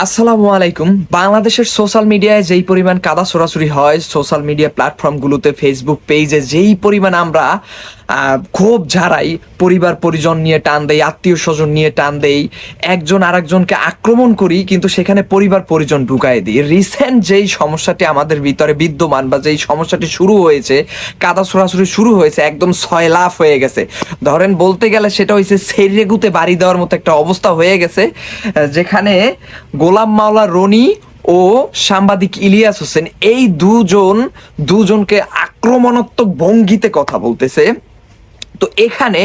আসসালামু আলাইকুম। বাংলাদেশের সোশ্যাল মিডিয়ায় যেই পরিমাণ কাদা ছোড়াছুড়ি হয়, সোশ্যাল মিডিয়া প্ল্যাটফর্মগুলোতে ফেসবুক পেজে যেই পরিমাণ আমরা ক্ষোভ ঝাড়াই, পরিবার পরিজন নিয়ে টান দেই, আত্মীয় স্বজন নিয়ে টান দেই, একজন আরেকজনকে আক্রমণ করি, কিন্তু সেখানে পরিবার পরিজন ঢুকাই দিই। রিসেন্ট যেই সমস্যাটি আমাদের ভিতরে বিদ্যমান বা যেই সমস্যাটি শুরু হয়েছে, কাদা ছোড়াছুড়ি শুরু হয়েছে, একদম ছয়লাফ হয়ে গেছে। ধরেন বলতে গেলে সেটা হয়েছে সেরেগুতে বাড়ি দেওয়ার মতো একটা অবস্থা হয়ে গেছে, যেখানে গোলাম মাওলা রনি ও সাংবাদিক ইলিয়াস হোসেন এই দুজনকে আক্রমণাত্মক ভঙ্গিতে কথা বলতেছে। তো এখানে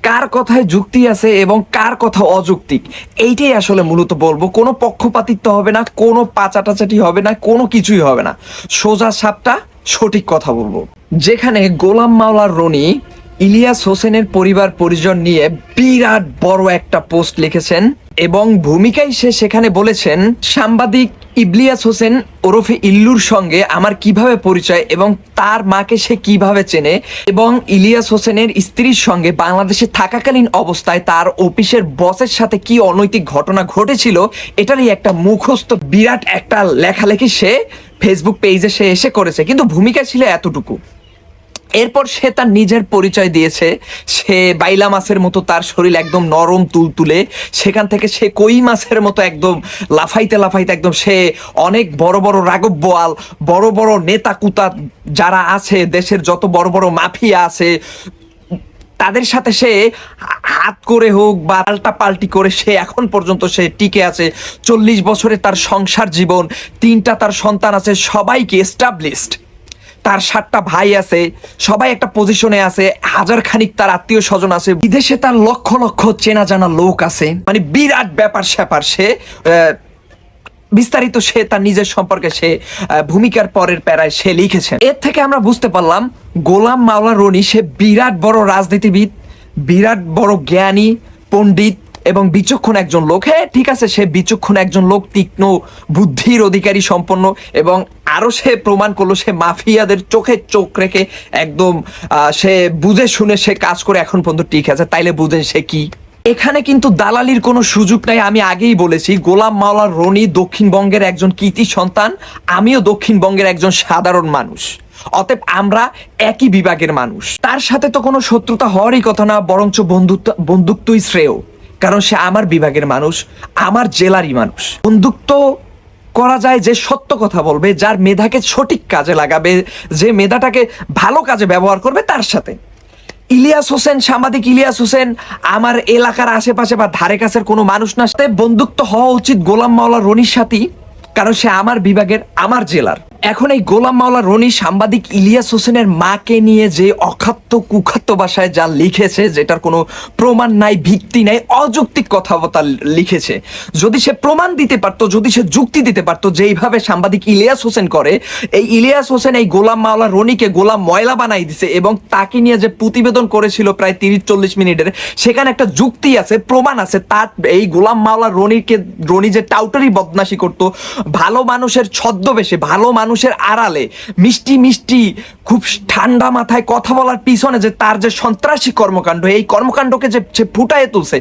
কার কথায় যুক্তি আছে এবং কার কথা অযৌক্তিক, এইটাই আসলে মূলত বলবো। কোনো পক্ষপাতিত্ব হবে না, কোনো পাচাটাচাটি হবে না, কোনো কিছুই হবে না, সোজা সাপটা সঠিক কথা বলবো। যেখানে গোলাম মাওলার রনি ইলিয়াস হোসেনের পরিবার পরিজন নিয়ে বিরাট বড় একটা পোস্ট লিখেছেন এবং ভূমিকায় সে সেখানে বলেছেন, সাংবাদিক ইলিয়াস হোসেন ওরফে ইল্লুর সঙ্গে আমার কিভাবে পরিচয় এবং তার মাকে সে কিভাবে চেনে, এবং ইলিয়াস হোসেনের স্ত্রীর সঙ্গে বাংলাদেশে থাকাকালীন অবস্থায় তার অফিসের বসের সাথে কি অনৈতিক ঘটনা ঘটেছিল, এটারই একটা মুখস্থ বিরাট একটা লেখালেখি সে ফেসবুক পেজে সে এসে করেছে, কিন্তু ভূমিকা ছিল এতটুকু। এরপর সে তার নিজের পরিচয় দিয়েছে, সে বাইলা মাছের মতো, তার শরীর একদম নরম তুলতুলে, সেখান থেকে সে কই মাছের মতো একদম লাফাইতে লাফাইতে একদম সে অনেক বড় বড় রাঘব বোয়াল, বড় বড় নেতা কুতা যারা আছে, দেশের যত বড় বড় মাফিয়া আছে, তাদের সাথে সে হাত করে হোক বা পাল্টা পাল্টি করে সে এখন পর্যন্ত সে টিকে আছে। 40 বছরে তার সংসার জীবন, 3টা তার সন্তান আছে, সবাইকে এস্টাবলিশড, তার 7টা ভাই আছে, সবাই একটা পজিশনে আছে, হাজার খানিক তার আত্মীয় স্বজন আছে, বিদেশে তার লক্ষ লক্ষ চেনা জানা লোক আছে, মানে বিরাট ব্যাপার স্যাপার। সে বিস্তারিত সে তার নিজের সম্পর্কে সে ভূমিকার পরের প্যারায় সে লিখেছেন। এর থেকে আমরা বুঝতে পারলাম গোলাম মাওলা রনি সে বিরাট বড় রাজনীতিবিদ, বিরাট বড় জ্ঞানী, পণ্ডিত এবং বিচক্ষণ একজন লোক। হ্যাঁ ঠিক আছে, সে বিচক্ষণ একজন লোক, তীক্ষ্ণ বুদ্ধির অধিকারী সম্পন্ন, এবং আরো সে প্রমাণ করলো সে মাফিয়াদের চোখে চোখ রেখে একদম সে বুঝে শুনে সে কাজ করে এখন পর্যন্ত ঠিক আছে। তাইলে বুঝেন সে কি। এখানে কিন্তু দালালির কোনো সুযোগ নাই। আমি আগেই বলেছি, গোলাম মাওলা রনি দক্ষিণবঙ্গের একজন কৃতি সন্তান, আমিও দক্ষিণবঙ্গের একজন সাধারণ মানুষ, অতএব আমরা একই বিভাগের মানুষ। তার সাথে তো কোনো শত্রুতা হওয়ারই কথা না, বরঞ্চ বন্ধুত্বই শ্রেয়, কারণ সে আমার বিভাগের মানুষ, আমার জেলারই মানুষ। বন্ধুত্ব করা যায় যে সত্য কথা বলবে, যার মেধাকে সঠিক কাজে লাগাবে, যে মেধাটাকে ভালো কাজে ব্যবহার করবে, তার সাথে। ইলিয়াস হোসেন, সাংবাদিক ইলিয়াস হোসেন আমার এলাকার আশেপাশে বা ধারে কাছের কোনো মানুষ না, সাথে বন্ধুত্ব হওয়া উচিত গোলাম মাওলা রনির সাথেই, কারণ সে আমার বিভাগের, আমার জেলার। এখন এই গোলাম মাওলা রনি সাংবাদিক ইলিয়াস হোসেনের মাকে নিয়ে যে অখাদ্য কুখাদ্য ভাষায় যা লিখেছে, যেটার কোনো প্রমাণ নাই, ভিত্তি নাই, অযৌক্তিক কথাবার্তা লিখেছে। যদি সে প্রমাণ দিতে পারতো, যদি সে যুক্তি দিতে পারতো, যেইভাবে সাংবাদিক ইলিয়াস হোসেন করে, এই ইলিয়াস হোসেন এই গোলাম মাওলা রনিকে গোলাম ময়লা বানাই দিছে, এবং তাকে নিয়ে যে প্রতিবেদন করেছিল প্রায় 30-40 মিনিটের, সেখানে একটা যুক্তি আছে, প্রমাণ আছে। তার এই গোলাম মাওলা রনি যে টাউটারি বদমাশি করতো, ভালো মানুষের ছদ্মবেশে, ভালো মানুষের আড়ালে, মিষ্টি মিষ্টি খুব ঠান্ডা মাথায় কথা বলার পিছনে যে তার যে সন্ত্রাসী কর্মকাণ্ড, এই কর্মকাণ্ডকে যে সে ফুটায় তুলছে,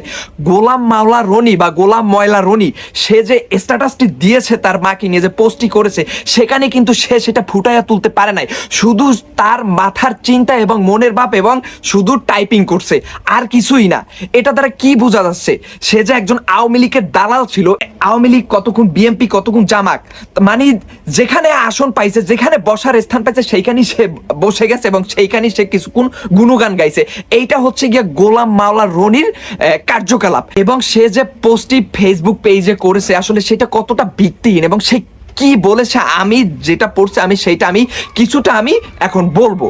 গোলাম মাওলা রনি বা গোলাম ময়লা রনি সে যে স্ট্যাটাসটি দিয়েছে তার মাকে নিয়ে, যে পোস্টটি করেছে, সেখানে কিন্তু সে সেটা ফুটাইয়া তুলতে পারে নাই, শুধু তার মাথার চিন্তা এবং মনের ভাব, এবং শুধু টাইপিং করছে, আর কিছুই না। এটা দ্বারা কি বোঝা যাচ্ছে, সে যে একজন আওয়ামী লীগের দালাল ছিল, আওয়ামী লীগ কতক্ষণ, বিএনপি কতক্ষণ, জামাত, মানে যেখানে আসন পাইছে, যেখানে বসার স্থান পাইছে, সেইখানেই সে বসে গেছে এবং সেইখানেই সে কিছুক্ষণ গুণগান গাইছে। এইটা হচ্ছে গিয়ে গোলাম মাওলা রনির কার্যকলাপ। এবং সে যে পোস্টটি ফেসবুক পেজে করেছে, আসলে সেটা কতটা ভিত্তিহীন, এবং সে কি বলেছে, আমি যেটা পড়ছি আমি সেইটা কিছুটা এখন বলবো।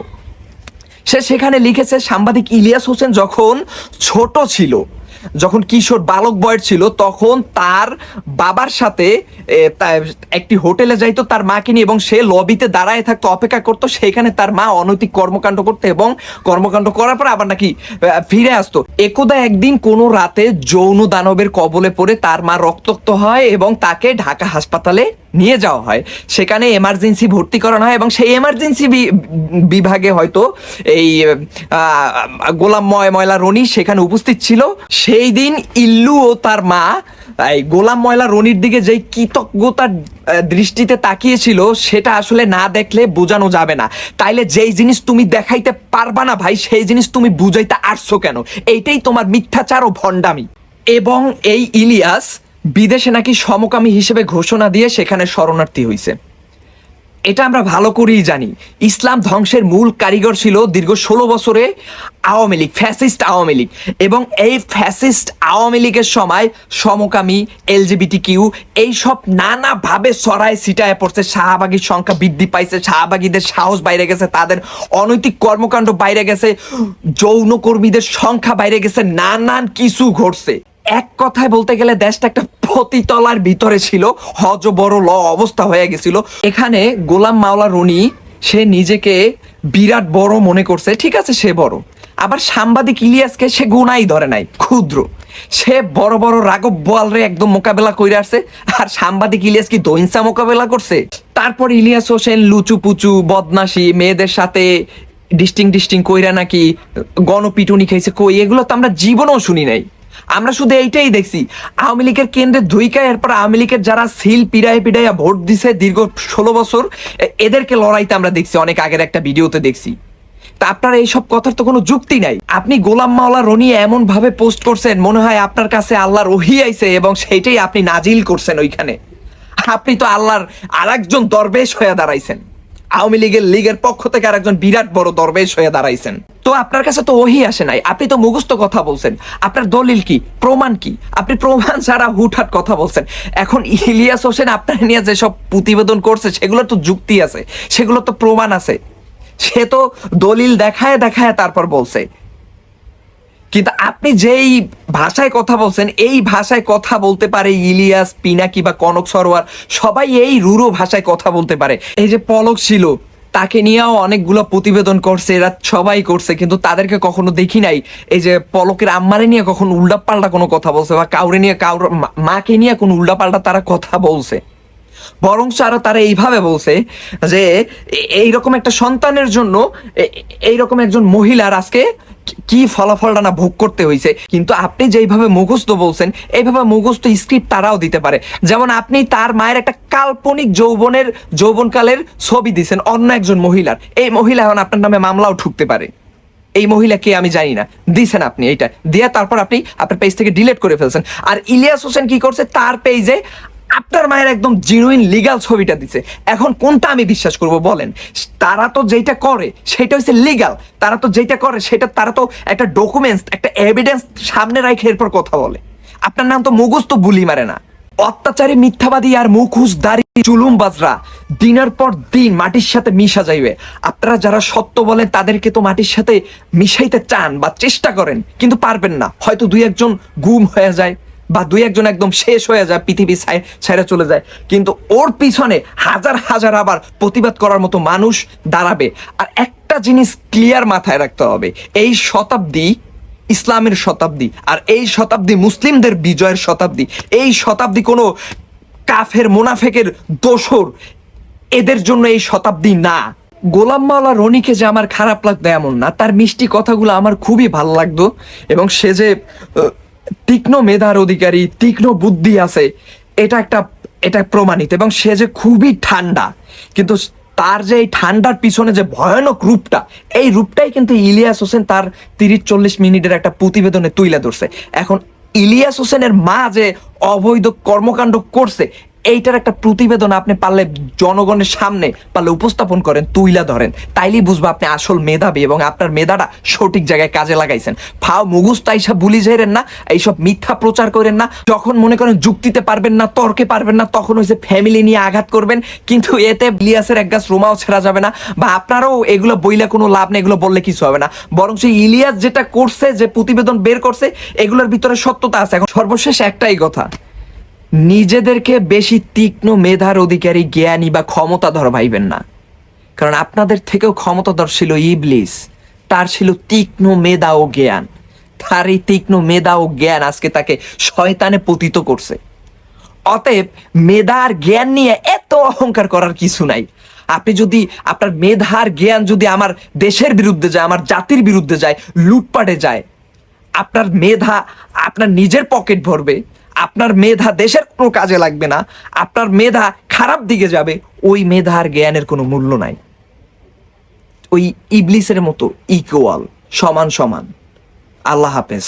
সে সেখানে লিখেছে, সাংবাদিক ইলিয়াস হোসেন যখন ছোট ছিল, যখন কিশোর বালক বয়স ছিল, তখন তার বাবার সাথে একটি হোটেলে যাইতো তার মাকে নিয়ে, এবং সে লবিতে দাঁড়ায় থাকতো, অপেক্ষা করতো, সেখানে তার মা অনৈতিক কর্মকাণ্ড করতো, এবং কর্মকাণ্ড করার পর আবার নাকি ফিরে আসতো। একদা একদিন কোনো রাতে যৌন দানবের কবলে পড়ে তার মা রক্তাক্ত হয় এবং তাকে ঢাকা হাসপাতালে নিয়ে যাওয়া হয়, সেখানে এমার্জেন্সি ভর্তি করানো হয়, এবং সেই এমার্জেন্সি বিভাগে হয়তো এই গোলাম ময়লা রনি সেখানে উপস্থিত ছিল। সেই সেই দিন ইল্লু ও তার মা এই গোলাম ময়লা রনির দিকে যেই কৃতজ্ঞতার দৃষ্টিতে তাকিয়েছিল সেটা আসলে না দেখলে বোঝানো যাবে না। তাইলে যেই জিনিস তুমি দেখাইতে পারবা না ভাই, সেই জিনিস তুমি বুঝাইতে আসছো কেন? এইটাই তোমার মিথ্যাচার ও ভণ্ডামি। এবং এই ইলিয়াস বিদেশে নাকি সমকামী হিসেবে ঘোষণা দিয়ে সেখানে শরণার্থী হইছে। এটা আমরা ভালো করেই জানি, ইসলাম ধ্বংসের মূল কারিগর ছিল দীর্ঘ 16 বছরে আওয়ামী লীগ, ফ্যাসিস্ট আওয়ামী লীগ। এবং এই ফ্যাসিস্ট আওয়ামী লীগের সময় সমকামী, LGBT এইসব নানাভাবে ছড়ায় ছিটায় পড়ছে। শাহবাগীর সংখ্যা বৃদ্ধি পাইছে, শাহবাগীদের সাহস বাইরে গেছে, তাদের অনৈতিক কর্মকাণ্ড বাইরে গেছে, যৌনকর্মীদের সংখ্যা বাইরে গেছে, নানান কিছু ঘটছে। এক কথায় বলতে গেলে দেশটা একটা পতিতলার ভিতরে ছিল, হজ বড় ল অবস্থা হয়ে গেছিল। এখানে গোলাম মাওলা রনি সে নিজেকে বিরাট বড় মনে করছে, ঠিক আছে সে বড়, আবার সাংবাদিক ইলিয়াসকে সে গুনাই ধরে নাই, ক্ষুদ্র। সে বড় বড় রাঘব বোয়ালরে একদম মোকাবেলা করে আসছে, আর সাংবাদিক ইলিয়াস কি দহিংসা মোকাবেলা করছে? তারপর ইলিয়াস হোসেন লুচু পুচু বদমাশি, মেয়েদের সাথে ডিস্টিং কইরা নাকি গণপিটুনি খাইছে, কই এগুলো তো আমরা জীবনেও শুনি নাই। আমরা শুধু এইটাই দেখছি, আওয়ামী লীগের কেন্দ্রে ধুইকায়, এরপর আওয়ামী লীগের যারা সিল পিড়াইয়া ভোট দিছে দীর্ঘ 16 বছর, এদেরকে লড়াইতে আমরা দেখছি, অনেক আগের একটা ভিডিওতে দেখছি। তা আপনার এইসব কথার তো কোনো যুক্তি নাই। আপনি গোলাম মাওলা রনি এমন ভাবে পোস্ট করছেন, মনে হয় আপনার কাছে আল্লাহর ওহী আইছে এবং সেইটাই আপনি নাজিল করছেন ওইখানে। আপনি তো আল্লাহর আরেকজন দরবেশ হয়ে দাঁড়াইছেন, আওয়ামী লীগের পক্ষ থেকে আরেকজন বিরাট বড় দরবেশ হয়ে দাঁড়াইছেন। তো আপনার কাছে তো ওহী আসে নাই, আপনি তো মুখস্থ কথা বলছেন। আপনার দলিল কি, প্রমাণ কি? আপনি প্রমাণ ছাড়া হুটহাট কথা বলছেন। এখন ইলিয়াস হোসেন আপনার নিয়ে যেসব প্রতিবেদন করছে সেগুলোর তো যুক্তি আছে, সেগুলো তো প্রমাণ আছে, সে তো দলিল দেখায় দেখায় তারপর বলছে। কিন্তু আপনি যেই ভাষায় কথা বলছেন, এই ভাষায় কথা বলতে পারে ইলিয়াস, পিনাকি বা কনক সরোয়ার, সবাই এই রুড়ো ভাষায় কথা বলতে পারে। এই যে পলক ছিল, তাকে নিয়েও অনেকগুলো প্রতিবেদন করছে, এরা সবাই করছে, কিন্তু তাদেরকে কখনো দেখি নাই এই যে পলকের আম্মারে নিয়ে কখনো উল্টাপাল্টা কোনো কথা বলছে, বা কাউরে নিয়ে মাকে নিয়ে কোনো উল্টাপাল্টা তারা কথা বলছে। বরং আরো তারা এইভাবে বলছে যে এইরকম একটা সন্তানের জন্য এইরকম একজন মহিলার আজকে কি ফলাফলটা না ভোগ করতে হয়েছে। কিন্তু আপনি যেইভাবে মুখস্থ বলছেন, এইভাবে মুখস্থ স্ক্রিপ্ট তারাও দিতে পারে। যেমন আপনি তার মায়ের একটা কাল্পনিক যৌবনকালের ছবি দিচ্ছেন অন্য একজন মহিলার, এই মহিলা এখন আপনার নামে মামলাও ঠুকতে পারে। এই মহিলা কে আমি জানি না, দিছেন আপনি এইটা দিয়ে, তারপর আপনি আপনার পেজ থেকে ডিলিট করে ফেলছেন। আর ইলিয়াস হোসেন কি করছে, তার পেজে আপনার মায়ের একদম জেনুইন লিগাল ছবিটা দিছে। এখন কোনটা আমি বিশ্বাস করব বলেন? তারা তো যেটা করে সেটা হচ্ছে লিগাল, তারা তো যেটা করে সেটা, তারা তো একটা ডকুমেন্টস, একটা এভিডেন্স সামনে রাখে এরপর কথা বলে। আপনার নাম তো মুখস্থ বুলি মারে না। অত্যাচারী, মিথ্যাবাদী আর মুখোশধারী চুলুমবাজরা দিনের পর দিন মাটির সাথে মিশা যাইবে। আপনারা যারা সত্য বলেন তাদেরকে তো মাটির সাথে মিশাইতে চান বা চেষ্টা করেন, কিন্তু পারবেন না। হয়তো দুই একজন গুম হয়ে যায়, বা দুই একজন একদম শেষ হয়ে যায়, পৃথিবী ছাইরা চলে যায়, কিন্তু ওর পিছনে হাজার হাজার আবার প্রতিবাদ করার মতো মানুষ দাঁড়াবে। আর একটা জিনিস ক্লিয়ার মাথায় রাখতে হবে, এই শতাব্দী ইসলামের শতাব্দী, আর এই শতাব্দী মুসলিমদের বিজয়ের শতাব্দী। এই শতাব্দী কোনো কাফের মুনাফেকের দোসর এদের জন্য এই শতাব্দী না। গোলাম মাওলা রনিকে যে আমার খারাপ লাগতো এমন না, তার মিষ্টি কথাগুলো আমার খুবই ভালো লাগতো, এবং সে যে তীক্ষ্ণ মেধার অধিকারী, তীক্ষ্ণ বুদ্ধি আছে, এটা প্রমাণিত। এবং সে যে খুবই ঠান্ডা, কিন্তু তার যে এই ঠান্ডার পিছনে যে ভয়ানক রূপটা, এই রূপটাই কিন্তু ইলিয়াস হোসেন তার 30-40 মিনিটের একটা প্রতিবেদনে তুলে ধরছে। এখন ইলিয়াস হোসেনের মা যে অবৈধ কর্মকাণ্ড করছে, এইটার একটা প্রতিবেদন আপনি পারলে জনগণের সামনে পারলে উপস্থাপন করেন, তুইলা ধরেন, তাইলেই বুঝবো আপনি আসল মেধাবী এবং আপনার মেধাটা সঠিক জায়গায় কাজে লাগাইছেন। ফাও মুগুস্তা এইসব বুলি যাইরেন না, এইসব মিথ্যা প্রচার করেন না। যখন মনে করেন যুক্তিতে পারবেন না, তর্কে পারবেন না, তখন হয়েছে ফ্যামিলি নিয়ে আঘাত করবেন, কিন্তু এতে ইলিয়াসের এক গাছ রোমাও ছেড়া যাবে না, বা আপনারও এগুলো বইলে কোনো লাভ নেই, এগুলো বললে কিছু হবে না। বরং সেই ইলিয়াস যেটা করছে, যে প্রতিবেদন বের করছে, এগুলোর ভিতরে সত্যতা আছে। এখন সর্বশেষ একটাই কথা, নিজেদেরকে বেশি তীক্ষ্ণ মেধার অধিকারী, জ্ঞানী বা ক্ষমতাধর ভাইবেন না, কারণ আপনাদের থেকেও ক্ষমতাধর ছিল ইবলিস। তার ছিল তীক্ষ্ণ মেধা ও জ্ঞান, তার এই তীক্ষ্ণ মেধা ও জ্ঞান আজকে তাকে শয়তানে পতিত করছে। অতএব মেধা আর জ্ঞান নিয়ে এত অহংকার করার কিছু নাই। আপনি যদি আপনার মেধার জ্ঞান যদি আমার দেশের বিরুদ্ধে যায়, আমার জাতির বিরুদ্ধে যায়, লুটপাটে যায়, আপনার মেধা আপনার নিজের পকেট ভরবে, আপনার মেধা দেশের কোনো কাজে লাগবে না, আপনার মেধা খারাপ দিকে যাবে, ওই মেধা আর জ্ঞানের কোনো মূল্য নাই। ওই ইবলিসের মতো ইকুয়াল, সমান সমান। আল্লাহ হাফেজ।